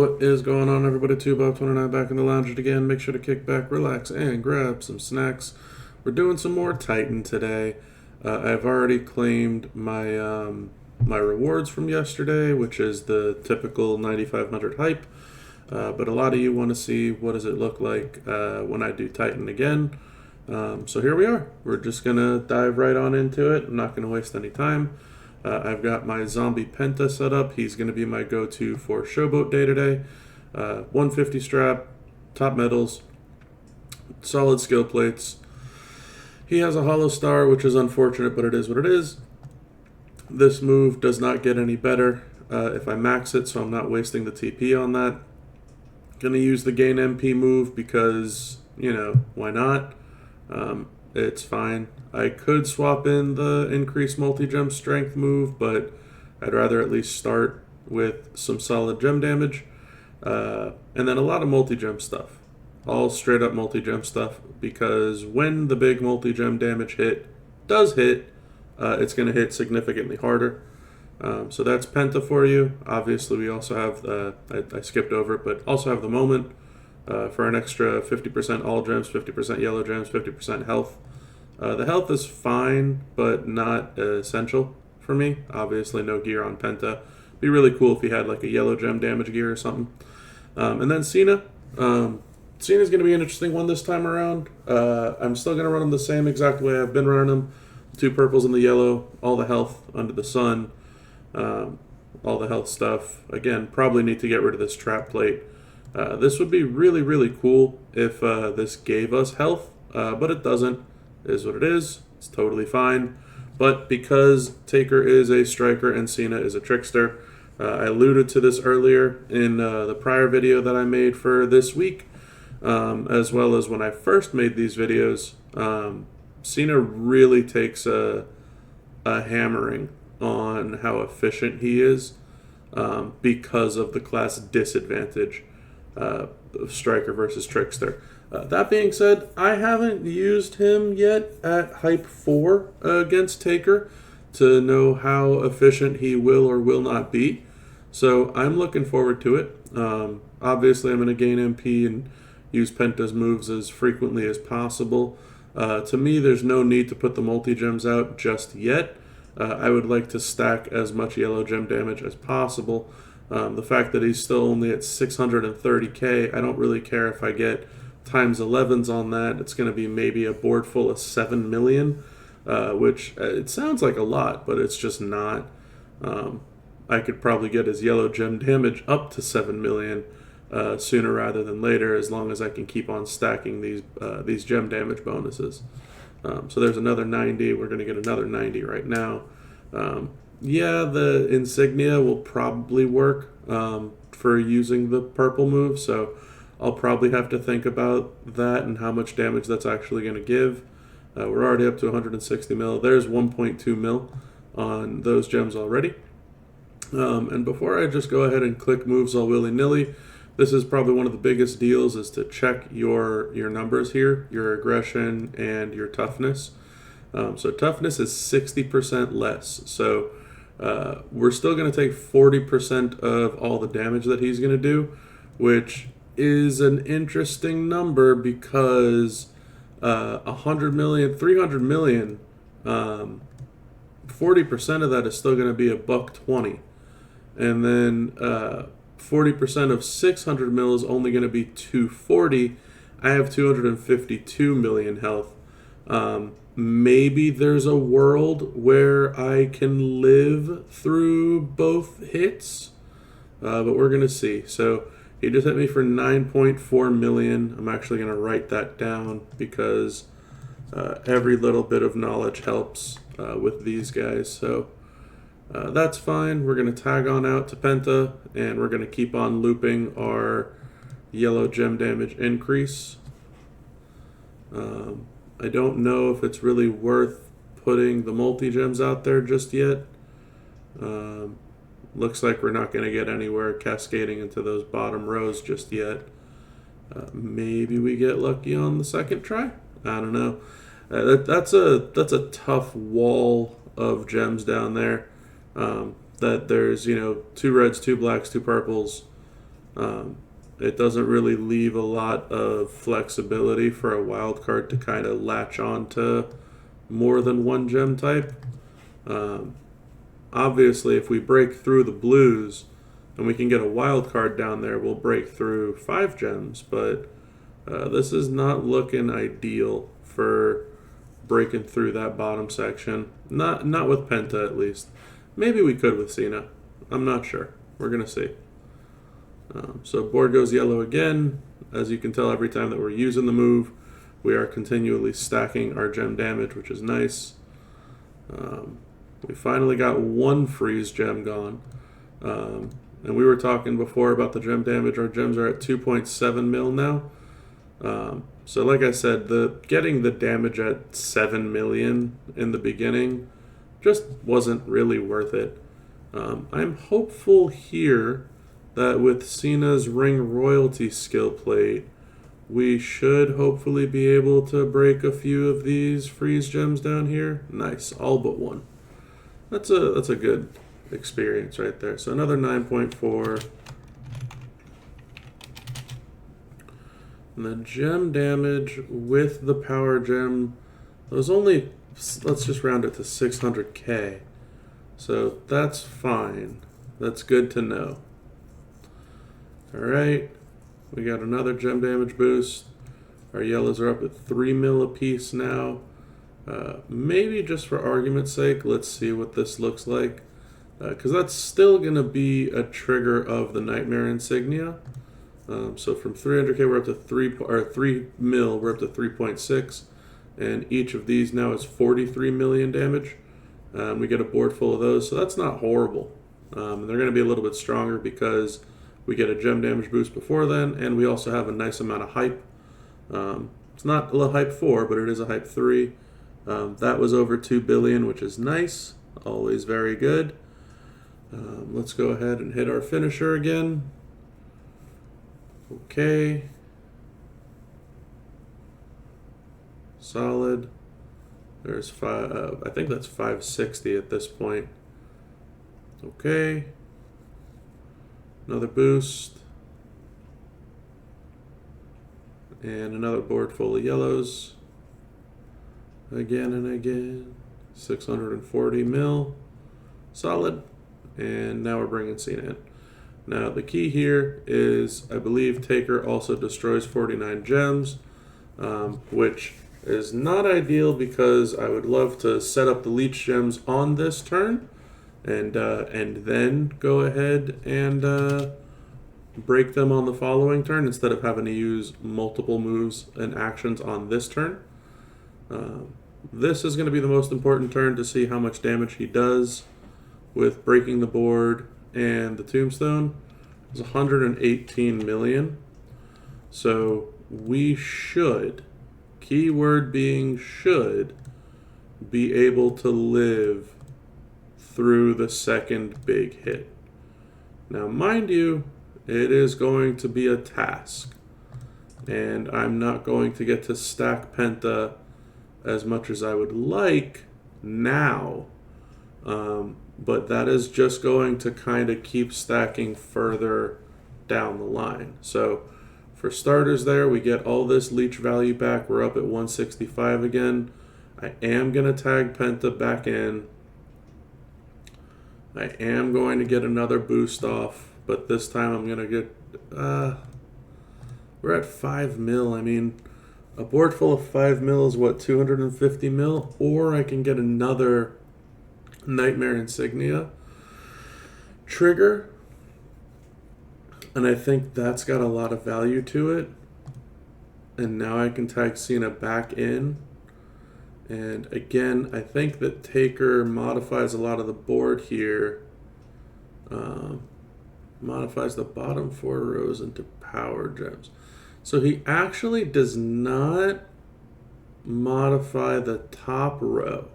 What is going on, everybody? 2Titan29 back in the lounge again. Make sure to kick back, relax, and grab some snacks. We're doing some more Titan today. I've already claimed my rewards from yesterday, which is the typical 9500 hype. But a lot of you want to see what does it look like when I do Titan again. So here we are. We're just gonna dive right on into it. I'm not gonna waste any time. I've got my zombie Penta set up. He's going to be my go-to for Showboat Day today. 150 strap, top medals, solid skill plates. He has a hollow star, which is unfortunate, but it is what it is. This move does not get any better if I max it, so I'm not wasting the TP on that. Going to use the gain MP move because, why not? It's fine. I could swap in the increased multi-gem strength move, but I'd rather at least start with some solid gem damage. And then a lot of multi-gem stuff. All straight up multi-gem stuff, because when the big multi-gem damage does hit, it's going to hit significantly harder. So that's Penta for you. Obviously, we also have, I skipped over it, but also have the moment. For an extra 50% all gems, 50% yellow gems, 50% health. The health is fine, but not essential for me. Obviously, no gear on Penta. Be really cool if he had like a yellow gem damage gear or something. And then Cena. Cena's going to be an interesting one this time around. I'm still going to run him the same exact way I've been running him. 2 purples and the yellow, all the health under the sun, all the health stuff. Again, probably need to get rid of this trap plate. This would be really, really cool if this gave us health, but it doesn't. It is what it is. It's totally fine. But because Taker is a striker and Cena is a trickster, I alluded to this earlier in the prior video that I made for this week, as well as when I first made these videos. Cena really takes a hammering on how efficient he is because of the class disadvantage. Striker versus trickster. That being said, I haven't used him yet at Hype 4 against Taker to know how efficient he will or will not be. So I'm looking forward to it. Obviously, I'm going to gain MP and use Penta's moves as frequently as possible. To me, there's no need to put the multi-gems out just yet. I would like to stack as much yellow gem damage as possible. The fact that he's still only at 630k, I don't really care if I get times 11s on that. It's going to be maybe a board full of 7 million, which it sounds like a lot, but it's just not. I could probably get his yellow gem damage up to 7 million sooner rather than later, as long as I can keep on stacking these gem damage bonuses. So there's another 90. We're going to get another 90 right now. Yeah, the insignia will probably work for using the purple move, so I'll probably have to think about that and how much damage that's actually going to give. We're already up to 160 mil. There's 1.2 mil on those gems already. And before I just go ahead and click moves all willy-nilly, this is probably one of the biggest deals, is to check your numbers here, your aggression and your toughness. So toughness is 60% less. So we're still going to take 40% of all the damage that he's going to do, which is an interesting number because 100 million, 300 million, 40% of that is still going to be $120. And then 40% of 600 mil is only going to be 240. I have 252 million health. Maybe there's a world where I can live through both hits, but we're going to see. So he just hit me for 9.4 million. I'm actually going to write that down because every little bit of knowledge helps with these guys. So that's fine. We're going to tag on out to Penta, and we're going to keep on looping our yellow gem damage increase. I don't know if it's really worth putting the multi-gems out there just yet. Looks like we're not going to get anywhere cascading into those bottom rows just yet. Maybe we get lucky on the second try? I don't know. That's a tough wall of gems down there. That there's 2 reds, 2 blacks, 2 purples, It doesn't really leave a lot of flexibility for a wild card to kind of latch on to more than one gem type. Obviously, if we break through the blues and we can get a wild card down there, we'll break through 5 gems, but this is not looking ideal for breaking through that bottom section. Not with Penta, at least. Maybe we could with Cena. I'm not sure. We're going to see. So board goes yellow again. As you can tell, every time that we're using the move, we are continually stacking our gem damage, which is nice. We finally got one freeze gem gone. And we were talking before about the gem damage. Our gems are at 2.7 mil now. So like I said, getting the damage at 7 million in the beginning just wasn't really worth it. I'm hopeful here that with Cena's Ring Royalty skill plate, we should hopefully be able to break a few of these freeze gems down here. Nice, all but one. That's a good experience right there. So another 9.4. And the gem damage with the power gem was only, let's just round it to 600k. So that's fine. That's good to know. Alright, we got another gem damage boost. Our yellows are up at 3 mil apiece now. Maybe just for argument's sake, let's see what this looks like. Because that's still going to be a trigger of the Nightmare Insignia. So from 300k we're up to 3 mil, we're up to 3.6, and each of these now is 43 million damage. We get a board full of those, so that's not horrible. And they're going to be a little bit stronger because we get a gem damage boost before then, and we also have a nice amount of hype. It's not a hype 4, but it is a hype 3. That was over 2 billion, which is nice, always very good. Let's go ahead and hit our finisher again. Okay. Solid. There's I think that's 560 at this point. Okay. Another boost. And another board full of yellows. Again and again. 640 mil. Solid. And now we're bringing Cena in. Now the key here is, I believe Taker also destroys 49 gems, which is not ideal because I would love to set up the leech gems on this turn and then go ahead and break them on the following turn instead of having to use multiple moves and actions on this turn. This is going to be the most important turn to see how much damage he does with breaking the board and the tombstone. Is 118 million. So we should, keyword being should, be able to live through the second big hit. Now mind you, it is going to be a task, and I'm not going to get to stack Penta as much as I would like now. But that is just going to kind of keep stacking further down the line. So for starters there, we get all this leech value back. We're up at 165 again. I am going to tag Penta back in. I am going to get another boost off, but this time I'm going to get... we're at 5 mil. I mean, a board full of 5 mil is what, 250 mil? Or I can get another Nightmare Insignia trigger, and I think that's got a lot of value to it. And now I can tag Cena back in, and again I think that Taker modifies a lot of the board here, modifies the bottom 4 rows into power gems. So he actually does not modify the top row.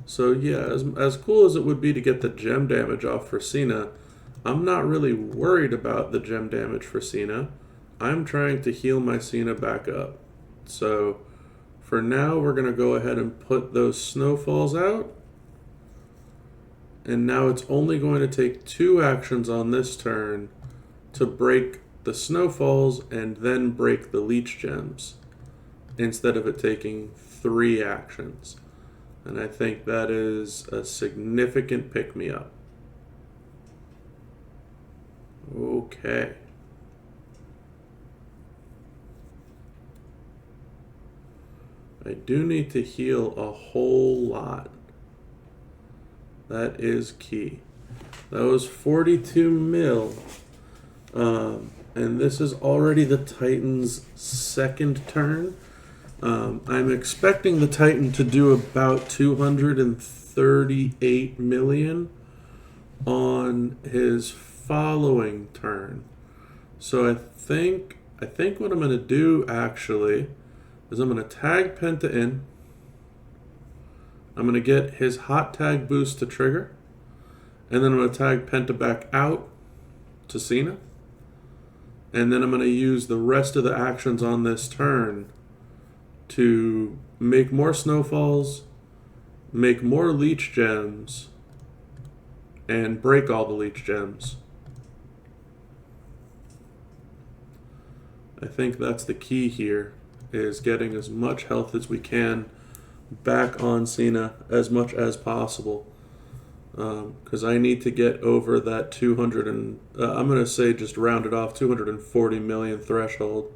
So yeah, as cool as it would be to get the gem damage off for Cena, I'm not really worried about the gem damage for Cena. I'm trying to heal my Cena back up. So for now, we're going to go ahead and put those snowfalls out. And now it's only going to take 2 actions on this turn to break the snowfalls and then break the leech gems instead of it taking 3 actions. And I think that is a significant pick-me-up. Okay. I do need to heal a whole lot. That is key. That was 42 mil. And this is already the Titan's second turn. I'm expecting the Titan to do about 238 million on his following turn. So I think what I'm going to do actually is I'm going to tag Penta in. I'm going to get his hot tag boost to trigger. And then I'm going to tag Penta back out to Cena. And then I'm going to use the rest of the actions on this turn to make more snowfalls, make more leech gems, and break all the leech gems. I think that's the key here, is getting as much health as we can back on Cena as much as possible. Because I need to get over that 200 and, I'm going to say just round it off, 240 million threshold.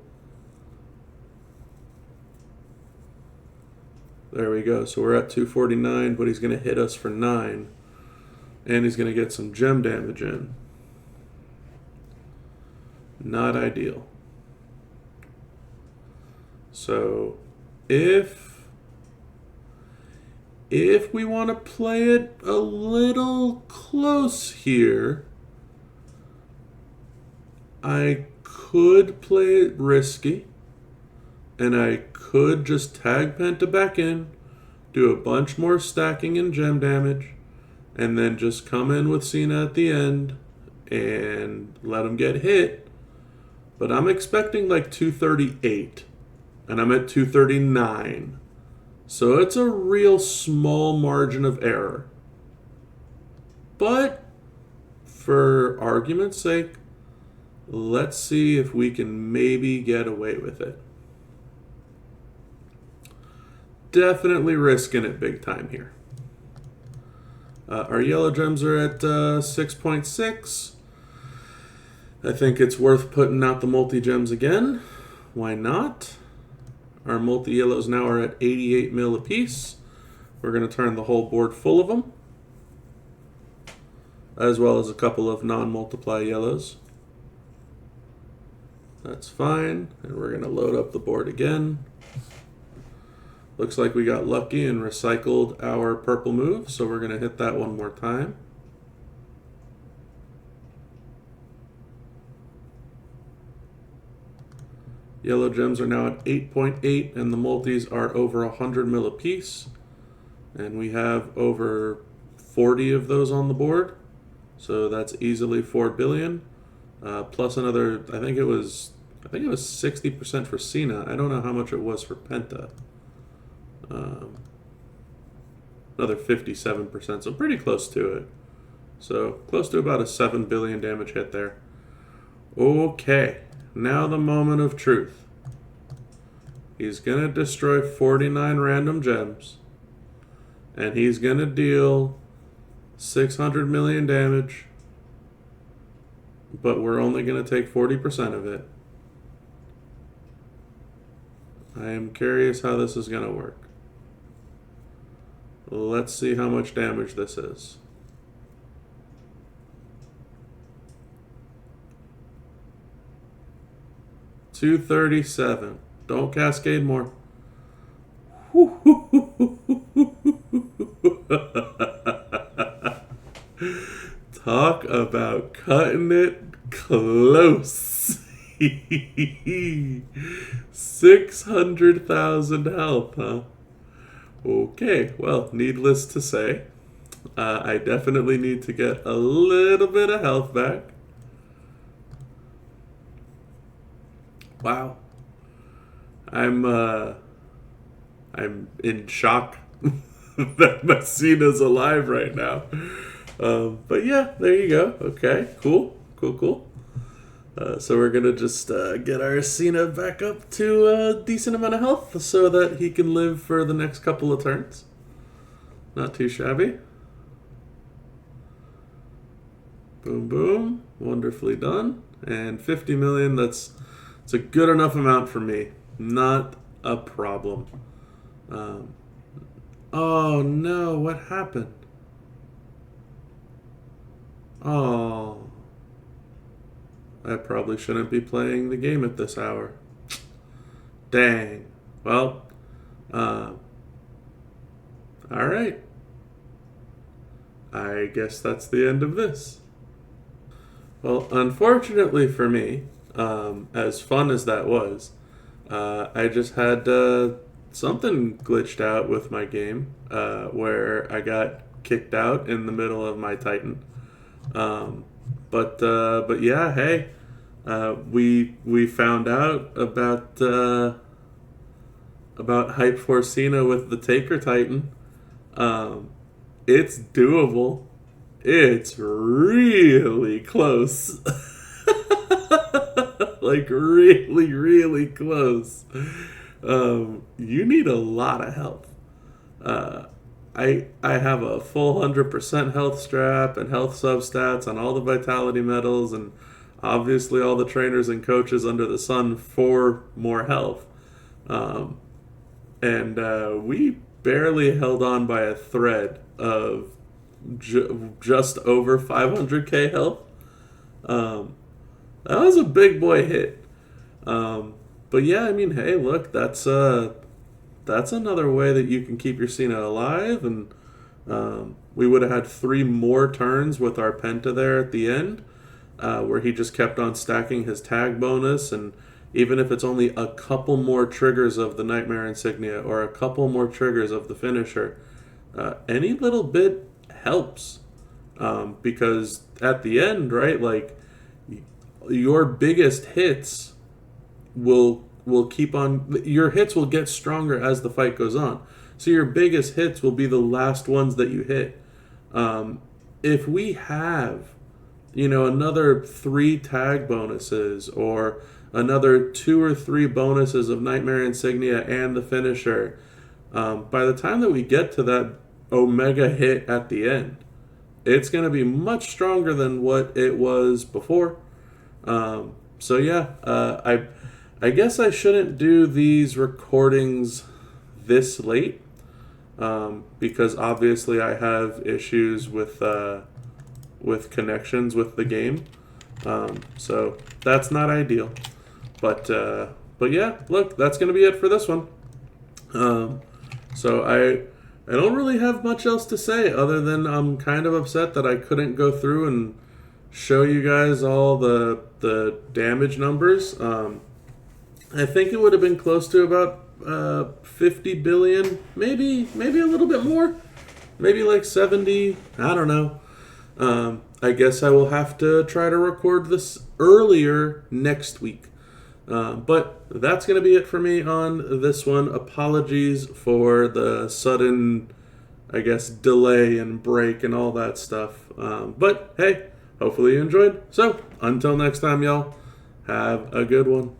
There we go. So we're at 249, but he's going to hit us for 9. And he's going to get some gem damage in. Not ideal. So if we want to play it a little close here, I could play it risky, and I could just tag Penta back in, do a bunch more stacking and gem damage, and then just come in with Cena at the end and let him get hit. But I'm expecting like 238, and I'm at 239. So it's a real small margin of error. But for argument's sake, let's see if we can maybe get away with it. Definitely risking it big time here. Our yellow gems are at 6.6. I think it's worth putting out the multi-gems again. Why not? Our multi-yellows now are at 88 mil apiece. We're going to turn the whole board full of them, as well as a couple of non-multiply yellows. That's fine, and we're going to load up the board again. Looks like we got lucky and recycled our purple move, so we're going to hit that one more time. Yellow gems are now at 8.8, and the multis are over 100 mil apiece. And we have over 40 of those on the board, so that's easily 4 billion. Plus another, I think it was 60% for Cena. I don't know how much it was for Penta. Another 57%, so pretty close to it. So close to about a 7 billion damage hit there. Okay. Now the moment of truth. He's going to destroy 49 random gems. And he's going to deal 600 million damage. But we're only going to take 40% of it. I am curious how this is going to work. Let's see how much damage this is. 237. Don't cascade more. Talk about cutting it close. 600,000 health, huh? Okay, well, needless to say, I definitely need to get a little bit of health back. Wow. I'm in shock that Messina's alive right now. But yeah, there you go. Okay, cool. So we're going to just get our Cena back up to a decent amount of health so that he can live for the next couple of turns. Not too shabby. Boom, boom. Wonderfully done. And 50 million, it's a good enough amount for me. Not a problem. Oh no, what happened? Oh. I probably shouldn't be playing the game at this hour. Dang. Well, alright. I guess that's the end of this. Well, unfortunately for me, as fun as that was, I just had something glitched out with my game where I got kicked out in the middle of my Titan. But yeah, hey, we found out about Hype for Cena with the Taker Titan. It's doable. It's really close. Like really, really close. You need a lot of health. I have a full 100% health strap and health substats on all the vitality medals and obviously all the trainers and coaches under the sun for more health. And we barely held on by a thread of just over 500k health. That was a big boy hit. But yeah, I mean, hey, look, that's another way that you can keep your Cena alive, and we would have had 3 more turns with our Penta there at the end, where he just kept on stacking his tag bonus, and even if it's only a couple more triggers of the Nightmare Insignia or a couple more triggers of the finisher, any little bit helps, because at the end, right, like, your biggest hits will keep on, your hits will get stronger as the fight goes on. So your biggest hits will be the last ones that you hit. If we have, another 3 tag bonuses or another 2 or 3 bonuses of Nightmare Insignia and the finisher, by the time that we get to that Omega hit at the end, it's going to be much stronger than what it was before. So yeah, I guess I shouldn't do these recordings this late, because obviously I have issues with connections with the game, so that's not ideal. But yeah, look, that's gonna be it for this one. So I don't really have much else to say other than I'm kind of upset that I couldn't go through and show you guys all the damage numbers. I think it would have been close to about 50 billion, maybe a little bit more, maybe like 70. I don't know. I guess I will have to try to record this earlier next week. But that's going to be it for me on this one. Apologies for the sudden, I guess, delay and break and all that stuff. But hey, hopefully you enjoyed. So until next time, y'all, have a good one.